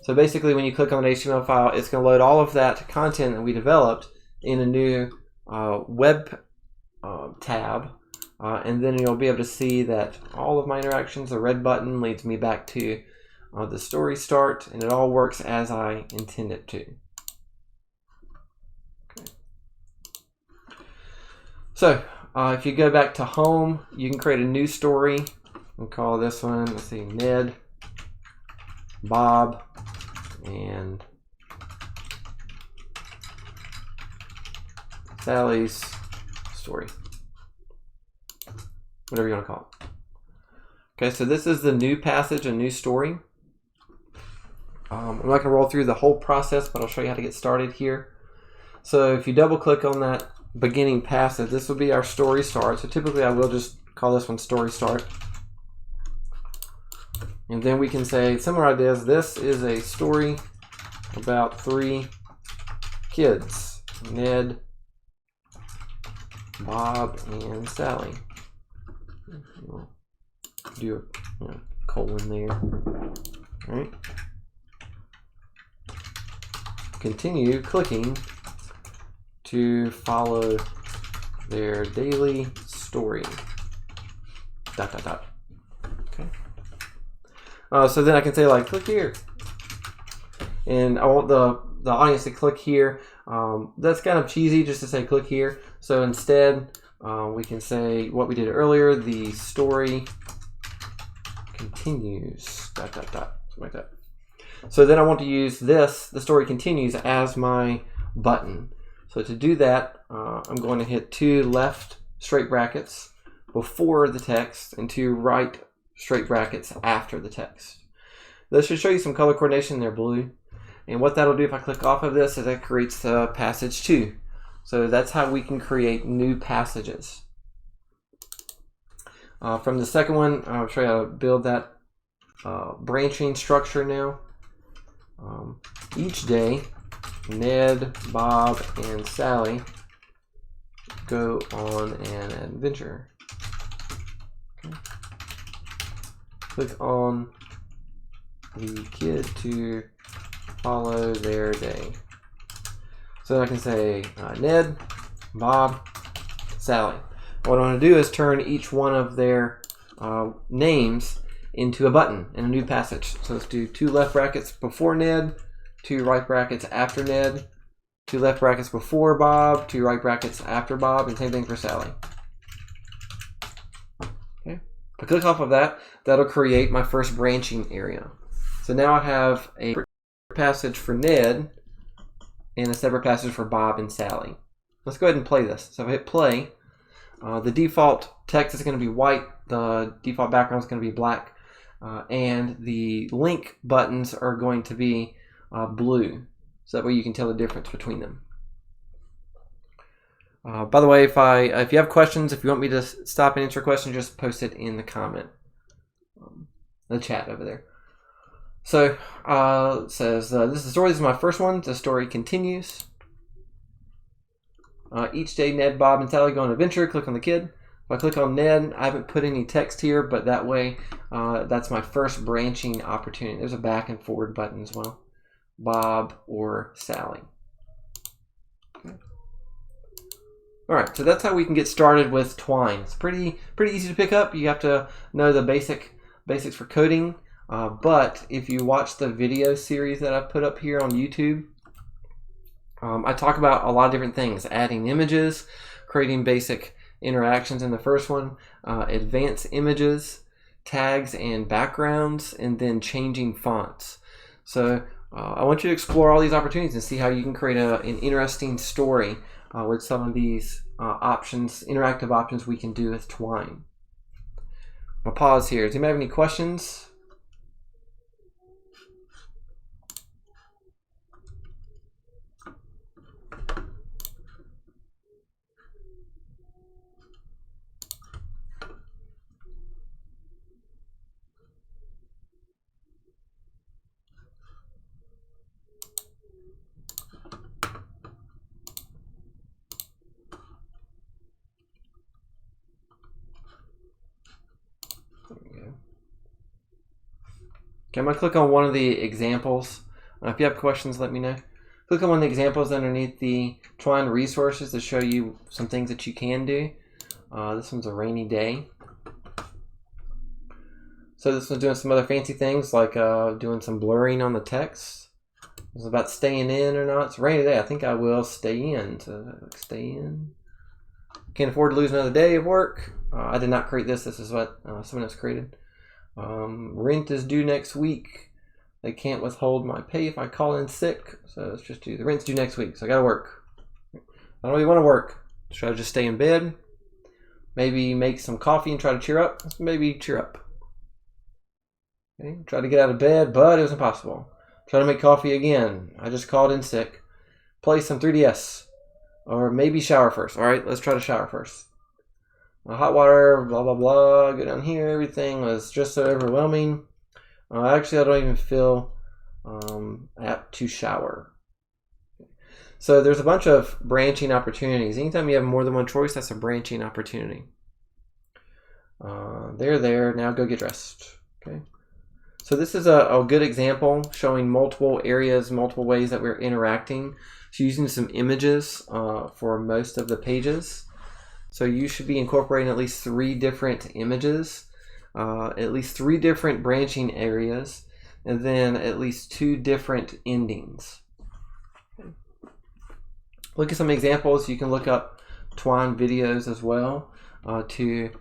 S1: So basically when you click on an HTML file, it's going to load all of that content that we developed in a new web tab, and then you'll be able to see that all of my interactions, the red button leads me back to the story start, and it all works as I intend it to. Okay. So if you go back to home, you can create a new story and call this one, let's see, Ned, Bob, and Sally's story. Whatever you want to call it. Okay, so this is the new passage, a new story. I'm not going to roll through the whole process, but I'll show you how to get started here. So if you double click on that beginning passage, this will be our story start. So typically I will just call this one story start. And then we can say similar ideas. This is a story about 3 kids, Ned, Bob, and Sally. We'll do a colon there. All right. Continue clicking to follow their daily story. ... Okay. So then I can say like, click here, and I want the audience to click here. That's kind of cheesy just to say click here. So instead, we can say what we did earlier. The story continues. ... Something like that. So then I want to use this, the story continues, as my button. So to do that, I'm going to hit 2 left straight brackets before the text and 2 right straight brackets after the text. This should show you some color coordination. They're blue. And what that'll do if I click off of this is that creates the passage 2. So that's how we can create new passages. From the second one, I'll show you how to build that branching structure now. Each day, Ned, Bob, and Sally go on an adventure. Okay. click on the kid to follow their day. So I can say Ned, Bob, Sally. What I want to do is turn each one of their names into a button in a new passage. So let's do 2 left brackets before Ned, 2 right brackets after Ned, 2 left brackets before Bob, 2 right brackets after Bob, and same thing for Sally. Okay. If I click off of that, that'll create my first branching area. So now I have a passage for Ned and a separate passage for Bob and Sally. Let's go ahead and play this. So if I hit play, the default text is going to be white, the default background is going to be black, and the link buttons are going to be blue. So that way you can tell the difference between them. By the way, if you have questions, if you want me to stop and answer questions, just post it in the comment, the chat over there. So it says, this is the story. This is my first one. The story continues. Each day, Ned, Bob, and Sally go on an adventure. Click on the kid. If I click on Ned, I haven't put any text here, but that way, that's my first branching opportunity. There's a back and forward button as well. Bob or Sally. Okay. All right, so that's how we can get started with Twine. It's pretty easy to pick up. You have to know the basics for coding. But if you watch the video series that I've put up here on YouTube, I talk about a lot of different things: adding images, creating basic interactions in the first one, advanced images, tags and backgrounds, and then changing fonts. So I want you to explore all these opportunities and see how you can create an interesting story with some of these options, interactive options we can do with Twine. I'll pause here. Does anybody have any questions? Okay, I'm going to click on one of the examples. If you have questions, let me know. Click on one of the examples underneath the Twine resources to show you some things that you can do. This one's a rainy day. So this one's doing some other fancy things like doing some blurring on the text. It's about staying in or not. It's a rainy day. I think I will stay in. So stay in. Can't afford to lose another day of work. I did not create this. This is what someone else created. Rent is due next week. They can't withhold my pay if I call in sick. So let's just do the rent's due next week. So I gotta work. I don't really want to work. Should I just stay in bed? Maybe make some coffee and try to cheer up? Maybe cheer up. Okay. Try to get out of bed, but it was impossible. Try to make coffee again. I just called in sick. Play some 3DS. Or maybe shower first. Alright, let's try to shower first. Hot water, blah, blah, blah. Go down here. Everything was just so overwhelming. Actually, I don't even feel apt to shower. So there's a bunch of branching opportunities. Anytime you have more than one choice, that's a branching opportunity. There. Now go get dressed. Okay. So this is a good example showing multiple areas, multiple ways that we're interacting. So using some images for most of the pages. So you should be incorporating at least 3 different images, at least 3 different branching areas, and then at least 2 different endings. Okay. Look at some examples. You can look up Twine videos as well to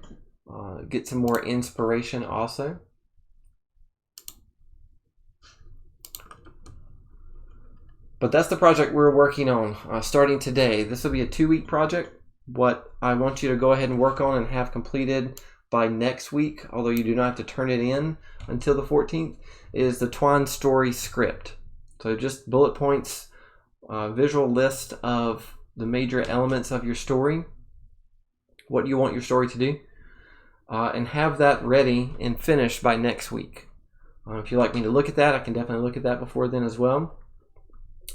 S1: get some more inspiration also. But that's the project we're working on starting today. This will be a 2-week project. What I want you to go ahead and work on and have completed by next week, although you do not have to turn it in until the 14th, is the Twine story script. So just bullet points, visual list of the major elements of your story, what you want your story to do, and have that ready and finished by next week. If you'd like me to look at that, I can definitely look at that before then as well.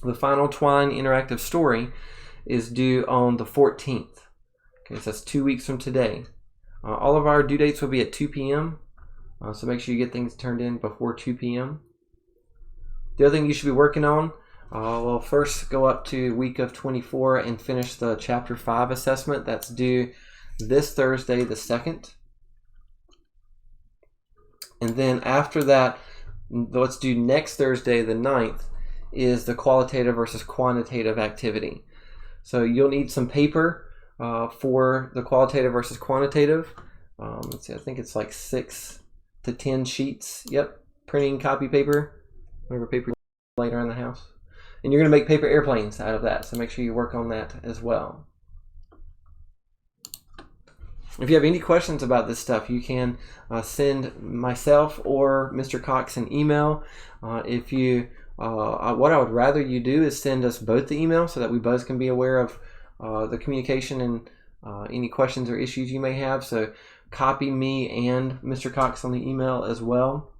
S1: The final Twine interactive story is due on the 14th. Okay, so that's 2 weeks from today. All of our due dates will be at 2 p.m. So make sure you get things turned in before 2 p.m. The other thing you should be working on, well, first go up to week of 24 and finish the Chapter 5 assessment. That's due this Thursday, the 2nd. And then after that, what's due next Thursday, the 9th, is the qualitative versus quantitative activity. So you'll need some paper for the qualitative versus quantitative. Let's see, I think it's like 6 to 10 sheets. Yep, printing copy paper, whatever paper you lay around the house. And you're going to make paper airplanes out of that, so make sure you work on that as well. If you have any questions about this stuff, you can send myself or Mr. Cox an email. What I would rather you do is send us both the email so that we both can be aware of the communication and any questions or issues you may have. So copy me and Mr. Cox on the email as well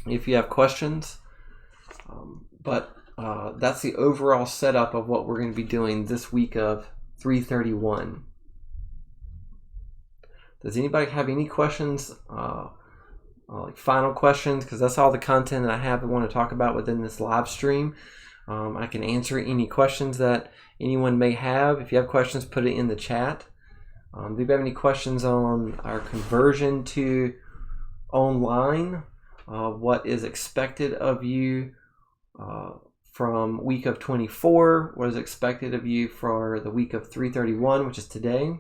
S1: if you have questions. But that's the overall setup of what we're going to be doing this week of 331. Does anybody have any questions, like final questions? Because that's all the content that I have and want to talk about within this live stream. I can answer any questions that anyone may have. If you have questions, put it in the chat. Do you have any questions on our conversion to online? What is expected of you from week of 24? What is expected of you for the week of 331, which is today?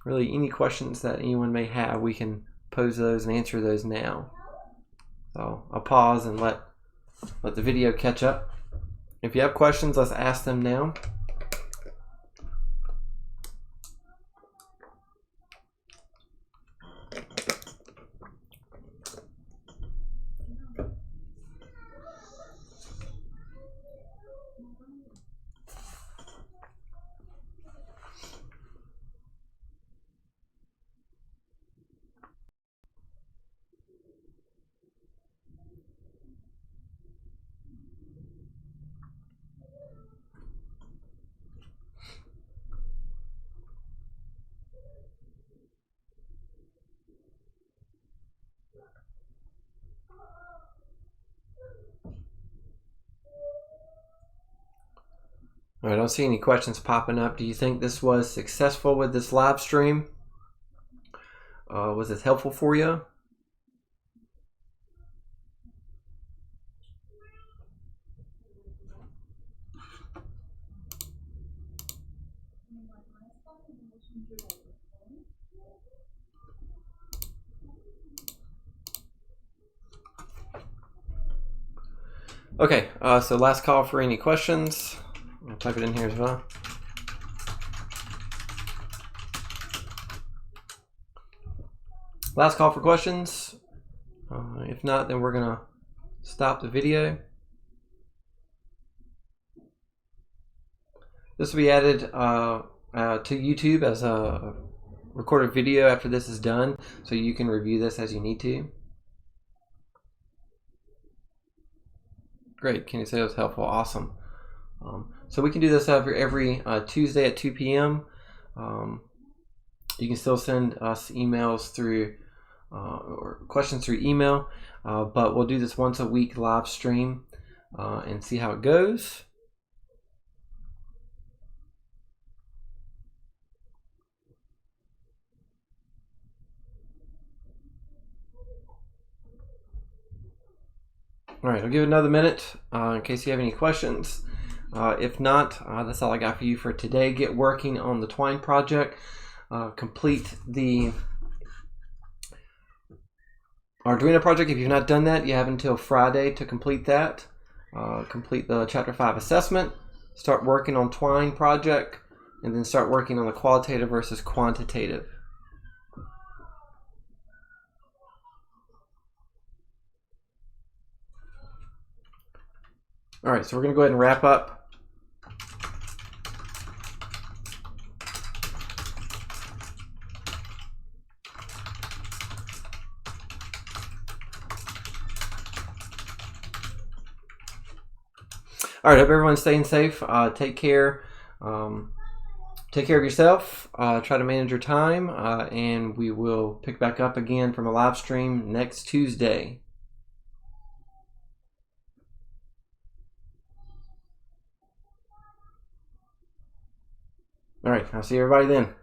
S1: Really, any questions that anyone may have, we can pose those and answer those now. So I'll pause and let the video catch up. If you have questions, let's ask them now. I don't see any questions popping up. Do you think this was successful with this live stream? Was it helpful for you? Okay, so last call for any questions. I'll type it in here as well. Last call for questions. If not, then we're gonna stop the video. This will be added to YouTube as a recorded video after this is done, so you can review this as you need to. Great, can you say it was helpful? Awesome. So we can do this every Tuesday at 2 p.m. You can still send us emails through or questions through email, but we'll do this once a week live stream and see how it goes. All right, I'll give it another minute in case you have any questions. If not, that's all I got for you for today. Get working on the Twine project. Complete the Arduino project. If you've not done that, you have until Friday to complete that. Complete the Chapter 5 assessment. Start working on Twine project, and then start working on the qualitative versus quantitative. All right, so we're going to go ahead and wrap up. All right, hope everyone's staying safe. Take care. take care of yourself. Try to manage your time, and we will pick back up again from a live stream next Tuesday. All right, I'll see everybody then.